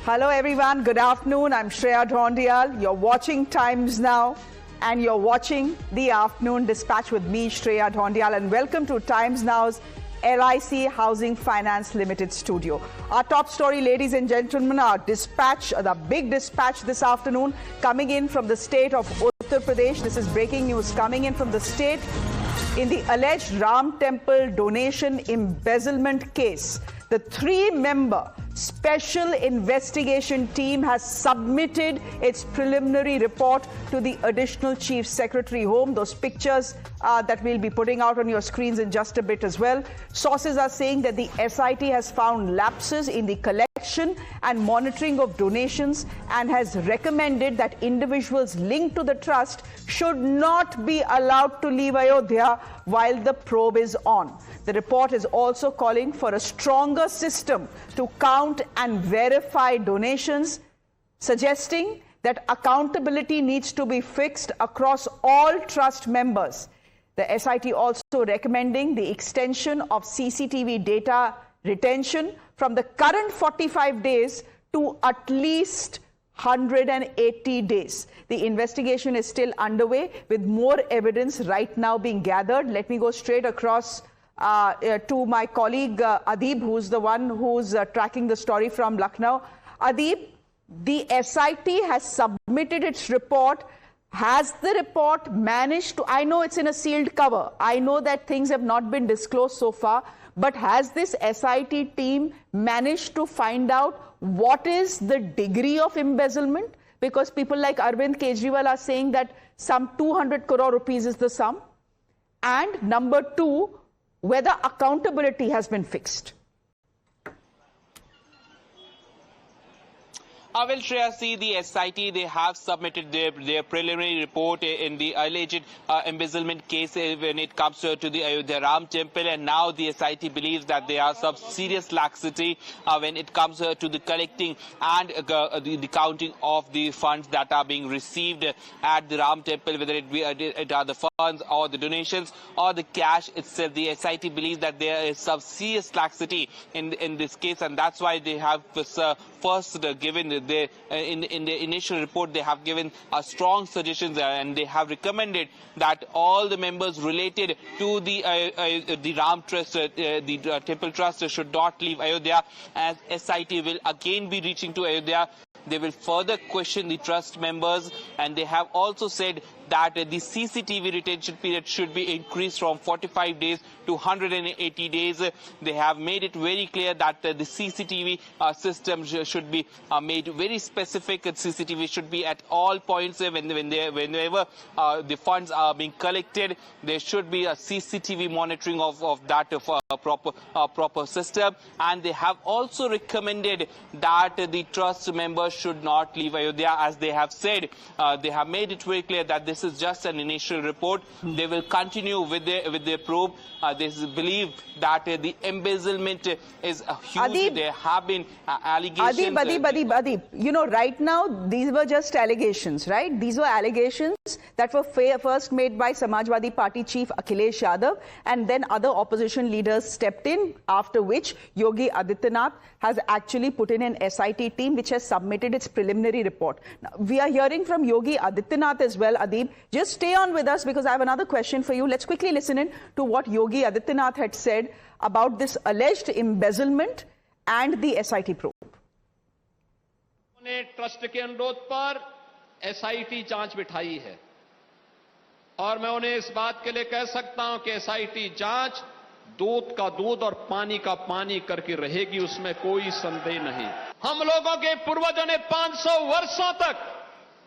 Hello everyone, good afternoon. I'm Shreya Dhondial. You're watching Times Now and you're watching the Afternoon Dispatch with me, Shreya Dhondial, and welcome to Times Now's LIC Housing Finance Limited studio. Our top story, ladies and gentlemen, our dispatch, the big dispatch this afternoon coming in from the state of Uttar Pradesh. This is breaking news coming in from the state in the alleged Ram Temple donation embezzlement case. The three-member Special Investigation Team has submitted its preliminary report to the Additional Chief Secretary Home. Those pictures that we'll be putting out on your screens in just a bit as well. Sources are saying that the SIT has found lapses in the collection and monitoring of donations and has recommended that individuals linked to the trust should not be allowed to leave Ayodhya while the probe is on. The report is also calling for a stronger system to count and verify donations, suggesting that accountability needs to be fixed across all trust members. The SIT also recommending the extension of CCTV data retention from the current 45 days to at least 180 days. The investigation is still underway with more evidence right now being gathered. Let me go straight across to my colleague Adib, who's the one who's tracking the story from Lucknow. Adib, the SIT has submitted its report. Has the report managed to, I know it's in a sealed cover, I know that things have not been disclosed so far, but has this SIT team managed to find out what is the degree of embezzlement? Because people like Arvind Kejriwal are saying that some 200 crore rupees is the sum. And number two, whether accountability has been fixed. Well, Shreya, see, the SIT, they have submitted their preliminary report in the alleged embezzlement case when it comes to the Ayodhya Ram Temple, and now the SIT believes that there are some serious laxity when it comes to the collecting and the counting of the funds that are being received at the Ram Temple, whether it are the funds or the donations or the cash itself. The SIT believes that there is some serious laxity in this case, and that's why they have first given in the initial report, they have given strong suggestions and they have recommended that all the members related to the Ram Trust, the Temple Trust, should not leave Ayodhya, as SIT will again be reaching to Ayodhya. They will further question the trust members, and they have also said that the CCTV retention period should be increased from 45 days to 180 days. They have made it very clear that the CCTV system should be made very specific. CCTV should be at all points whenever the funds are being collected. There should be a CCTV monitoring of that proper system. And they have also recommended that the trust members should not leave Ayodhya, as they have said. They have made it very clear that this is just an initial report. They will continue with their probe. They believe that the embezzlement is huge. Adib, there have been allegations. Adib, you know, right now these were just allegations, right? These were allegations that were first made by Samajwadi Party chief Akhilesh Yadav, and then other opposition leaders stepped in, after which Yogi Adityanath has actually put in an SIT team which has submitted its preliminary report. Now, we are hearing from Yogi Adityanath as well. Adib, just stay on with us because I have another question for you. Let's quickly listen in to what Yogi Adityanath had said about this alleged embezzlement and the SIT probe. ने trust के अनुरोध पर SIT जांच बिठाई है और मैं उन्हें इस बात के लिए कह सकता हूं कि एसआईटी जांच दूध का दूध और पानी का पानी करके रहेगी, उसमें कोई संदेह नहीं। हम लोगों के पूर्वजों ने 500 वर्षों तक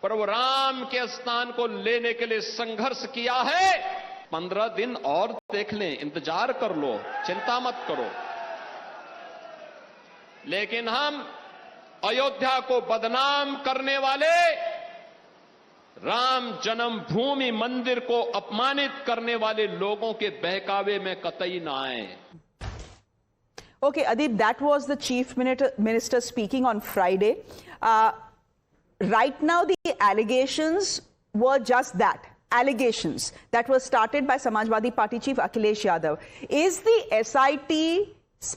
प्रभु राम के स्थान को लेने के लिए संघर्ष किया है। 15 दिन और देख लें, इंतजार कर लो, चिंता मत करो। लेकिन हम अयोध्या को बदनाम करने वाले, राम जन्मभूमि मंदिर को अपमानित करने वाले लोगों के बहकावे में कतई ना आए। Okay, Adib, that was the Chief Minister speaking on Friday. Right now, the allegations were just that. Allegations that were started by Samajwadi Party Chief Akhilesh Yadav. Is the SIT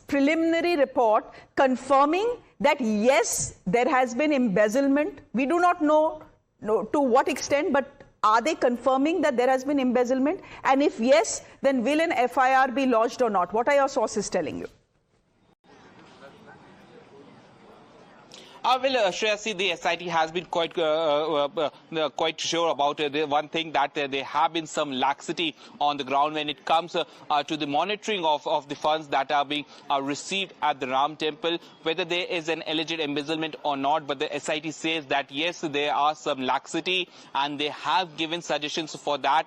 preliminary report confirming that yes, there has been embezzlement. We do not know to what extent, but are they confirming that there has been embezzlement? And if yes, then will an FIR be lodged or not? What are your sources telling you? Well, Shreya, see, the SIT has been quite sure about the one thing, that there have been some laxity on the ground when it comes to the monitoring of the funds that are being received at the Ram Temple, whether there is an alleged embezzlement or not. But the SIT says that yes, there are some laxity, and they have given suggestions for that.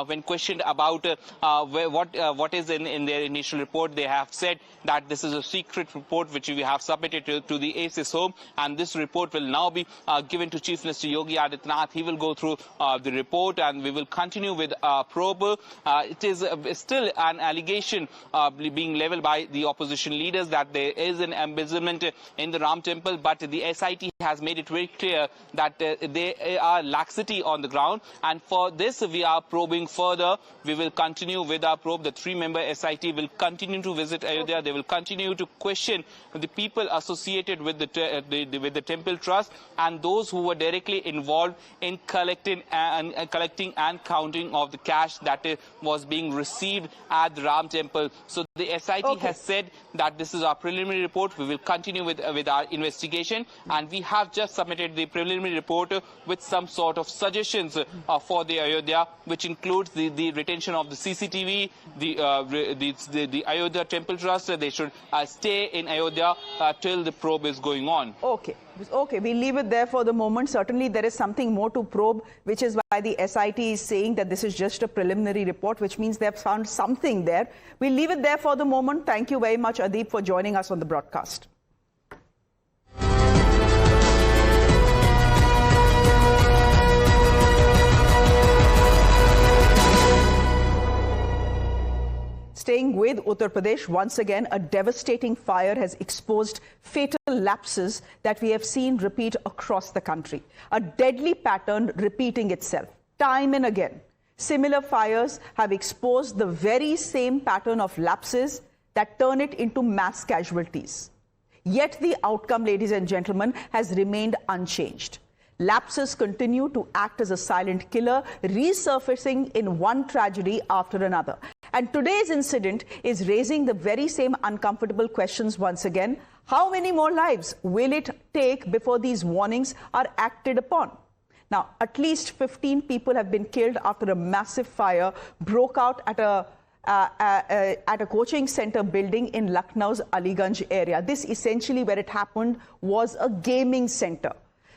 When questioned about what is in their initial report, they have said that this is a secret report which we have submitted to the AC's home, and this report will now be given to Chief Minister Yogi Adityanath. He will go through the report, and we will continue with probe. It is still an allegation being leveled by the opposition leaders that there is an embezzlement in the Ram Temple, but the SIT has made it very clear that there are laxity on the ground, and for this we are probing further. We will continue with our probe. The three-member SIT will continue to visit Ayodhya. They will continue to question the people associated with the temple trust and those who were directly involved in collecting and counting of the cash that was being received at the Ram Temple. So the SIT has said that this is our preliminary report. We will continue with our investigation, and we have just submitted the preliminary report with some sort of suggestions for the Ayodhya, which includes the retention of the CCTV, the Ayodhya Temple Trust. They should stay in Ayodhya till the probe is going on. Okay, we'll leave it there for the moment. Certainly there is something more to probe, which is why the SIT is saying that this is just a preliminary report, which means they have found something there. We'll leave it there for the moment. Thank you very much, Adeep, for joining us on the broadcast. Staying with Uttar Pradesh, once again, a devastating fire has exposed fatal lapses that we have seen repeat across the country. A deadly pattern repeating itself time and again. Similar fires have exposed the very same pattern of lapses that turn it into mass casualties. Yet the outcome, ladies and gentlemen, has remained unchanged. Lapses continue to act as a silent killer, resurfacing in one tragedy after another. And today's incident is raising the very same uncomfortable questions once again. How many more lives will it take before these warnings are acted upon? Now, at least 15 people have been killed after a massive fire broke out at a coaching center building in Lucknow's Aliganj area. This essentially where it happened was a gaming center.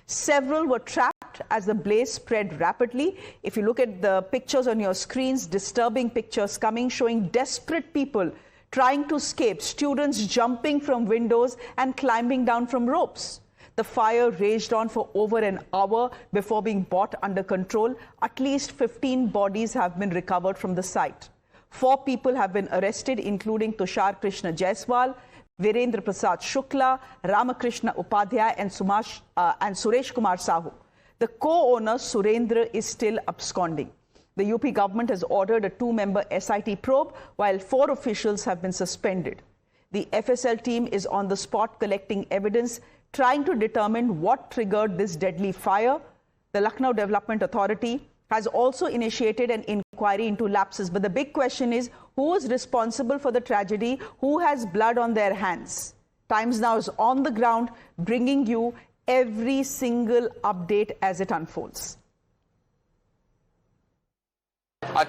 Several were trapped as the blaze spread rapidly. If you look at the pictures on your screens, disturbing pictures coming showing desperate people trying to escape, students jumping from windows and climbing down from ropes. The fire raged on for over an hour before being brought under control. At least 15 bodies have been recovered from the site. 4 people have been arrested, including Tushar Krishna Jaiswal, Virendra Prasad Shukla, Ramakrishna Upadhyay and Suresh Kumar Sahu. The co-owner Surendra is still absconding. The UP government has ordered a 2-member SIT probe while 4 officials have been suspended. The FSL team is on the spot collecting evidence, trying to determine what triggered this deadly fire. The Lucknow Development Authority has also initiated an inquiry into lapses. But the big question is, who is responsible for the tragedy? Who has blood on their hands? Times Now is on the ground, bringing you every single update as it unfolds.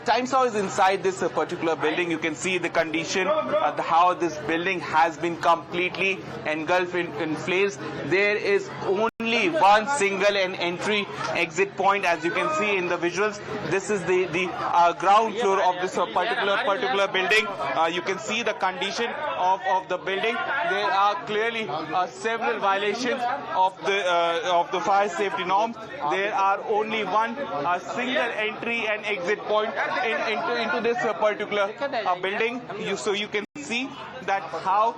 Times Now is inside this particular building. You can see the condition, how this building has been completely engulfed in flames. There is only one single entry exit point, as you can see in the visuals. This is the ground floor of this particular building. You can see the condition of the building. There are clearly several violations of the fire safety norms. There are only one single entry and exit point into this particular building. So you can see that how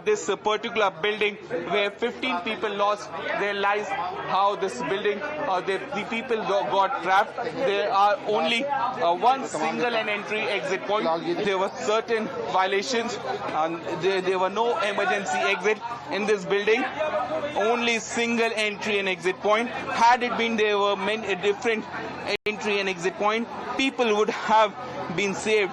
this particular building where 15 people lost their lives realize how this building, the people got trapped. There are only one single and entry exit point. There were certain violations and there were no emergency exit in this building. Only single entry and exit point. Had it been there were many different entry and exit point, people would have been saved.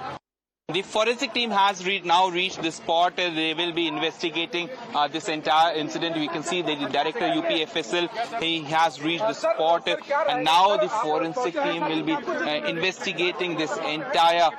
The forensic team has now reached the spot. They will be investigating this entire incident. We can see the director UPFSL, he has reached the spot, and now the forensic team will be investigating this entire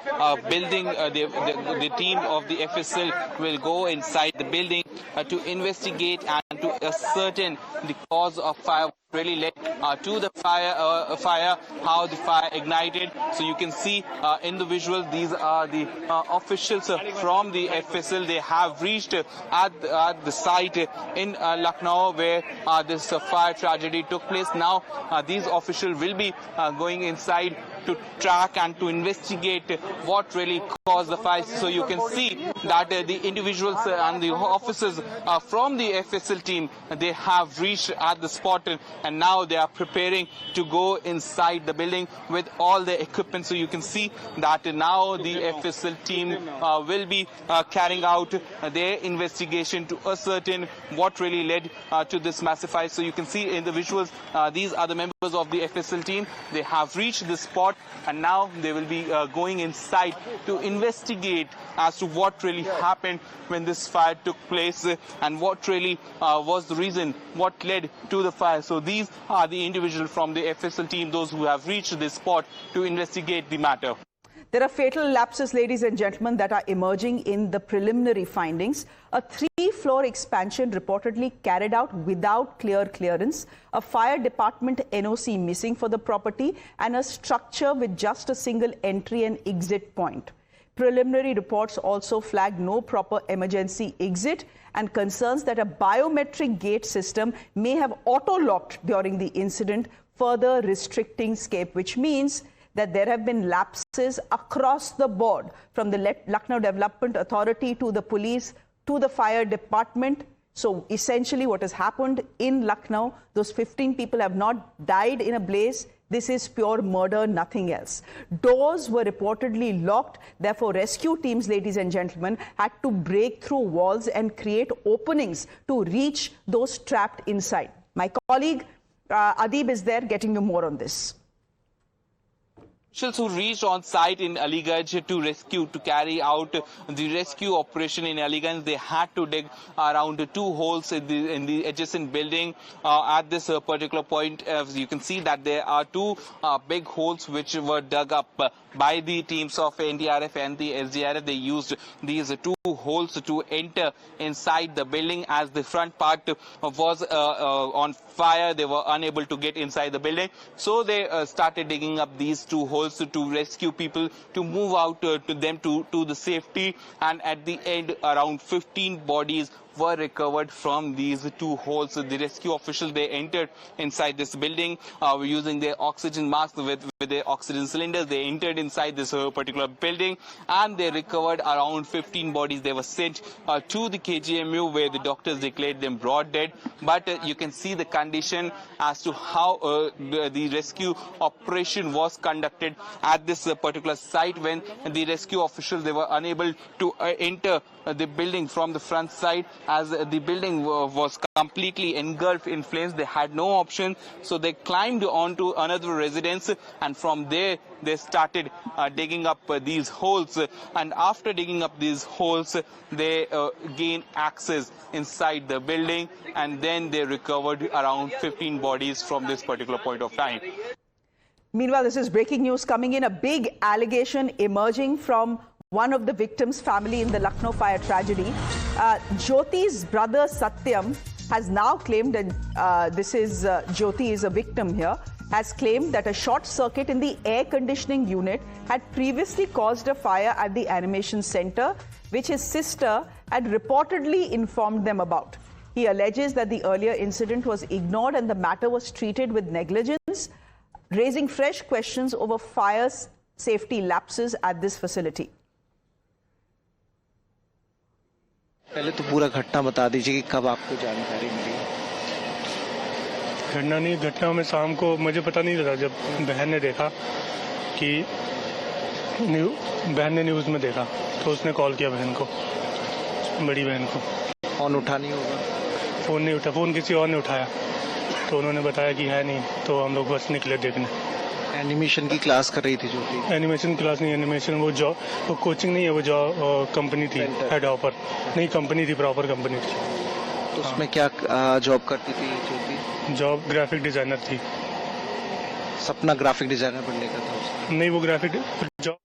building. The team of the FSL will go inside the building to investigate and to ascertain the cause of fire. Really led to the fire, how the fire ignited. So you can see in the visual, these are the officials from the FSL. They have reached at the site in Lucknow where this fire tragedy took place. Now these officials will be going inside to track and to investigate what really caused the fire. So you can see that the individuals and the officers from the FSL team, they have reached at the spot, and now they are preparing to go inside the building with all the equipment. So you can see that now the FSL team will be carrying out their investigation to ascertain what really led to this massive fire. So you can see in the visuals, these are the members of the FSL team. They have reached the spot, and now they will be going inside to investigate as to what really happened when this fire took place and what really was the reason, what led to the fire. So these are the individuals from the FSL team, those who have reached this spot to investigate the matter. There are fatal lapses, ladies and gentlemen, that are emerging in the preliminary findings. A 3-floor expansion reportedly carried out without clearance, a fire department NOC missing for the property, and a structure with just a single entry and exit point. Preliminary reports also flagged no proper emergency exit and concerns that a biometric gate system may have auto-locked during the incident, further restricting escape, which means that there have been lapses across the board, from the Lucknow Development Authority to the police to the fire department. So essentially what has happened in Lucknow, those 15 people have not died in a blaze. This is pure murder, nothing else. Doors were reportedly locked. Therefore, rescue teams, ladies and gentlemen, had to break through walls and create openings to reach those trapped inside. My colleague Adib is there getting you more on this. Officials who reached on site in Aliganj to carry out the rescue operation in Aliganj, they had to dig around 2 holes in the adjacent building. At this particular point, as you can see that there are 2 big holes which were dug up by the teams of NDRF and the SDRF. They used these 2 holes to enter inside the building. As the front part was on fire, they were unable to get inside the building. So they started digging up these 2 holes to rescue people, to move out to the safety. And at the end, around 15 bodies were recovered from these 2 holes. The rescue officials, they entered inside this building using their oxygen masks with their oxygen cylinders. They entered inside this particular building and they recovered around 15 bodies. They were sent to the KGMU where the doctors declared them broad dead. But you can see the condition as to how the rescue operation was conducted at this particular site. When the rescue officials, they were unable to enter the building from the front side, as the building was completely engulfed in flames. They had no option, so they climbed onto another residence, and from there they started digging up these holes. And after digging up these holes, they gained access inside the building, and then they recovered around 15 bodies from this particular point of time. Meanwhile, this is breaking news coming in. A big allegation emerging from one of the victims' family in the Lucknow fire tragedy. Jyoti's brother Satyam has now claimed, and this is Jyoti is a victim here, has claimed that a short circuit in the air conditioning unit had previously caused a fire at the animation center, which his sister had reportedly informed them about. He alleges that the earlier incident was ignored and the matter was treated with negligence, raising fresh questions over fire safety lapses at this facility. पहले तो पूरा घटना बता दीजिए कि कब आपको जानकारी मिली। घटना में शाम को मुझे पता नहीं था, जब बहन ने देखा कि बहन ने न्यूज़ में देखा तो उसने कॉल किया बहन को, बड़ी बहन को। फोन उठा नहीं होगा? फ़ोन नहीं उठा, फ़ोन किसी और ने उठाया तो उन्होंने बताया कि है नहीं, तो हम लोग बस निकले देखने। एनिमेशन की क्लास कर रही थी जो थी? एनिमेशन क्लास नहीं, एनिमेशन वो कोचिंग नहीं है, वो कंपनी थी, हेड ऑपर नहीं, कंपनी थी, प्रॉपर कंपनी थी। तो उसमें क्या जॉब करती थी जो थी? जॉब ग्राफिक डिज़ाइनर थी। सपना ग्राफिक डिजाइनर बनने का था उसका? नहीं, वो graphic job.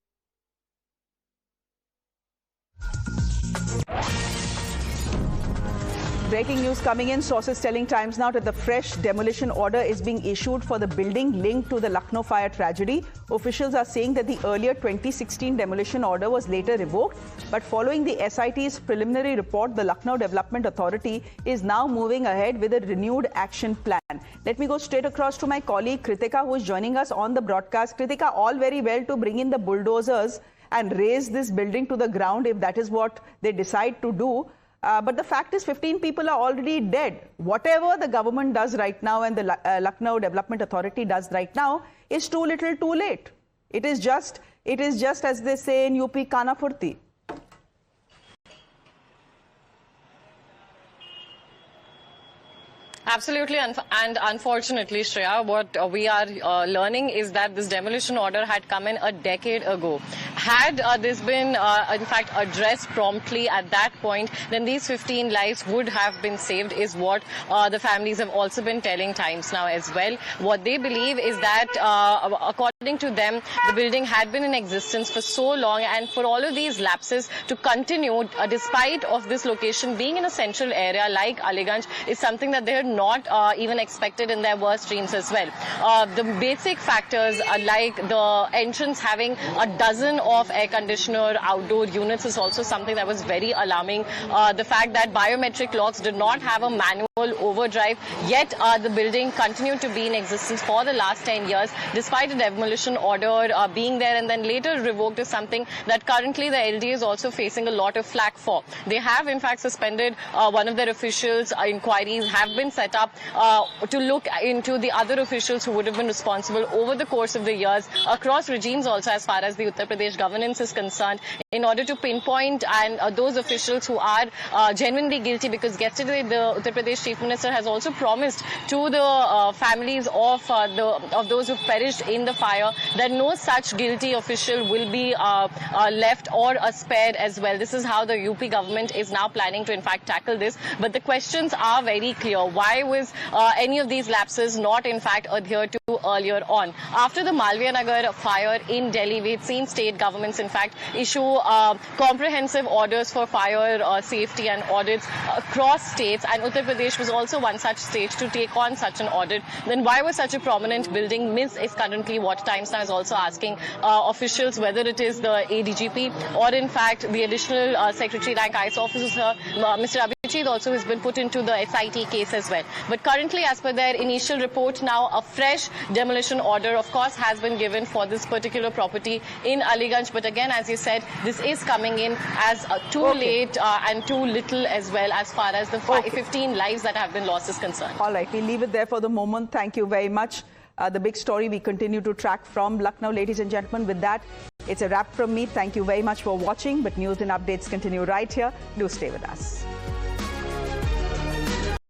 Breaking news coming in. Sources telling Times Now that the fresh demolition order is being issued for the building linked to the Lucknow fire tragedy. Officials are saying that the earlier 2016 demolition order was later revoked. But following the SIT's preliminary report, the Lucknow Development Authority is now moving ahead with a renewed action plan. Let me go straight across to my colleague Kritika, who is joining us on the broadcast. Kritika, all very well to bring in the bulldozers and raise this building to the ground if that is what they decide to do. But the fact is 15 people are already dead. Whatever the government does right now and the Lucknow Development Authority does right now is too little too late. It is just as they say in UP, Kana Furti. Absolutely, and unfortunately, Shreya, what we are learning is that this demolition order had come in a decade ago. Had this been, in fact, addressed promptly at that point, then these 15 lives would have been saved, is what the families have also been telling Times Now as well. What they believe is that, according to them, the building had been in existence for so long, and for all of these lapses to continue, despite of this location being in a central area like Aliganj, is something that they had not even expected in their worst dreams as well. The basic factors like the entrance having a dozen of air conditioner outdoor units is also something that was very alarming. The fact that biometric locks did not have a manual overdrive, yet the building continued to be in existence for the last 10 years despite a demolition order being there and then later revoked, is something that currently the LD is also facing a lot of flack for. They have in fact suspended one of their officials. Inquiries have been set up to look into the other officials who would have been responsible over the course of the years across regimes also as far as the Uttar Pradesh governance is concerned, in order to pinpoint and those officials who are genuinely guilty, because yesterday the Uttar Pradesh Chief Minister has also promised to the families of those who perished in the fire that no such guilty official will be left or spared as well. This is how the UP government is now planning to in fact tackle this. But the questions are very clear. Why was any of these lapses not in fact adhered to earlier on? After the Malviya Nagar fire in Delhi, we had seen state governments in fact issue comprehensive orders for fire safety and audits across states, and Uttar Pradesh was also one such state to take on such an audit. Then why was such a prominent building missed is currently what Times Now is also asking officials, whether it is the ADGP or in fact the additional Secretary rank IS officer, Mr. Abhijit also has been put into the SIT case as well. But currently, as per their initial report, now a fresh demolition order of course has been given for this particular property in Aliganj. But again, as you said, this is coming in as too late and too little as well as far as the 15 lives that have been lost is concerned. All right, we'll leave it there for the moment. Thank you very much. The big story we continue to track from Lucknow, ladies and gentlemen. With that, it's a wrap from me. Thank you very much for watching. But news and updates continue right here. Do stay with us.